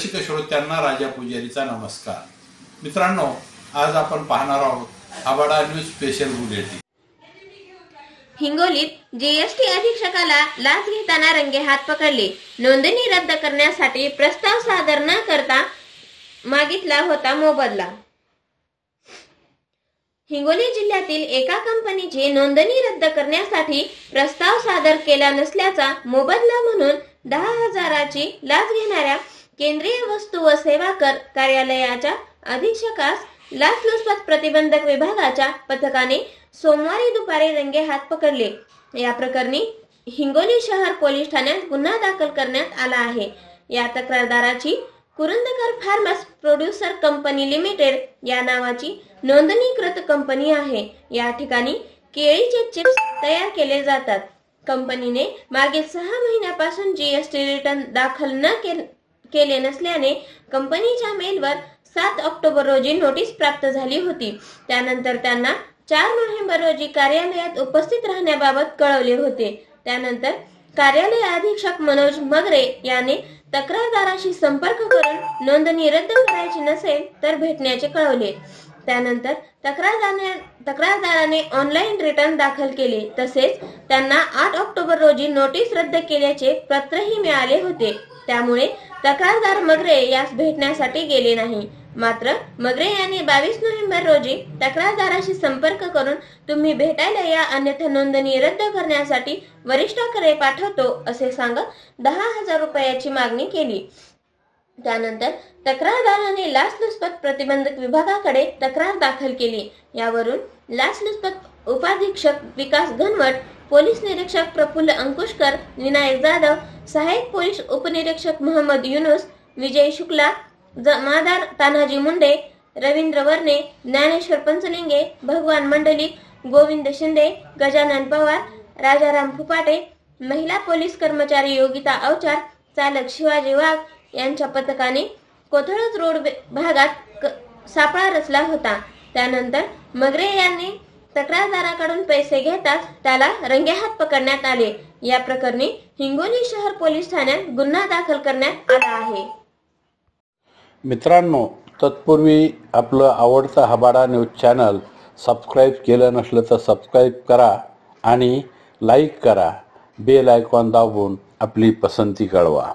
रसिक श्रोत्यांना राजा पुजारीचा नमस्कार। मित्रांनो, आज आपण पाहणार आहोत आबाडा न्यूज स्पेशल बुलेटिन। हिंगोलीत जीएसटी अधीक्षकाला लाच घेताना रंगेहात पकडले। नोंदणी रद्द करण्यासाठी प्रस्ताव सादर न करता मागितला होता मोबदला। हिंगोली जिल्ह्यातील एका कंपनीची नोंदणी रद्द करण्यासाठी प्रस्ताव सादर केला नसल्याचा मोबदला म्हणून 10,000ची लाच घेणाऱ्या केंद्रीय वस्तू व सेवा कर कार्यालयाच्या अधीक्षकास लाचलुचपत प्रतिबंधक विभागाच्या पथकाने सोमवारी दुपारी रंगेहात पकडले। या प्रकरणी हिंगोली शहर पोलीस ठाण्यात गुन्हा दाखल करण्यात आला आहे। या तक्रारदाराची Kurundkar farmers producer company limited या नावाची नोंदणीकृत कंपनी आहे। या ठिकाणी केळीचे चिप्स तयार केले जातात। कंपनीने मागील 6 महिन्यापासून जीएसटी रिटर्न दाखल न केले नसल्याने कंपनीच्या मेलवर 7 ऑक्टोबर रोजी नोटीस प्राप्त झाली होती। त्यानंतर त्यांना 4 नोव्हेंबर रोजी कार्यालयात उपस्थित राहण्याबाबत कळवले होते। त्यानंतर कार्यालय अधीक्षक मनोज मगरे याने तक्रारदाराशी संपर्क करून नोंदणी रद्द करायची नसेल तर भेटण्याचे कळवले। त्यानंतर तक्रारदाराने ऑनलाईन रिटर्न दाखल केले। तसेच त्यांना 8 ऑक्टोबर रोजी नोटीस रद्द केल्याचे पत्रही मिळाले होते। त्यामुळे तक्रारदार मगरे यास भेटण्यासाठी गेले नाही। मात्र मगरे यांनी 22 नोव्हेंबर रोजी तक्रारदाराशी संपर्क करून तुम्ही भेटायला या, अन्यथा नोंदणी रद्द करण्यासाठी वरिष्ठाकडे पाठवतो असे सांगत 10,000 रुपयाची मागणी केली। त्यानंतर तक्रारदाराने लाचलुचपत प्रतिबंधक विभागाकडे तक्रार दाखल केली। यावरून लाचलुचपत उपाधीक्षक विकास घनवट, पोलीस निरीक्षक प्रफुल्ल अंकुशकर, विनायक जाधव, सहाय्यक पोलीस उपनिरीक्षक मोहम्मद युनुस, विजय शुक्ला, जमादार तानाजी मुंडे, रवींद्र वर्णे, ज्ञानेश्वर पंचलिंगे, भगवान मंडलिक, गोविंद शिंदे, गजानन पवार, राजाराम फुपाटे, महिला पोलीस कर्मचारी योगिता अवचार, चालक शिवाजी वाघ यांच्या पथकाने कोथळज रोड भागात सापळा रचला होता। त्यानंतर मगरे यांनी तक्रारदाराकडून पैसे घेताच त्याला रंगेहात पकडण्यात आले। या प्रकरणी हिंगोली शहर पोलीस ठाण्यात गुन्हा दाखल करण्यात आला आहे। मित्रांनो, तत्पूर्वी आपलं आवडतं आबाडा न्यूज चॅनल सबस्क्राईब केलं नसलं तर सबस्क्राईब करा आणि लाईक करा। बेल आयकॉन दाबून आपली पसंती कळवा।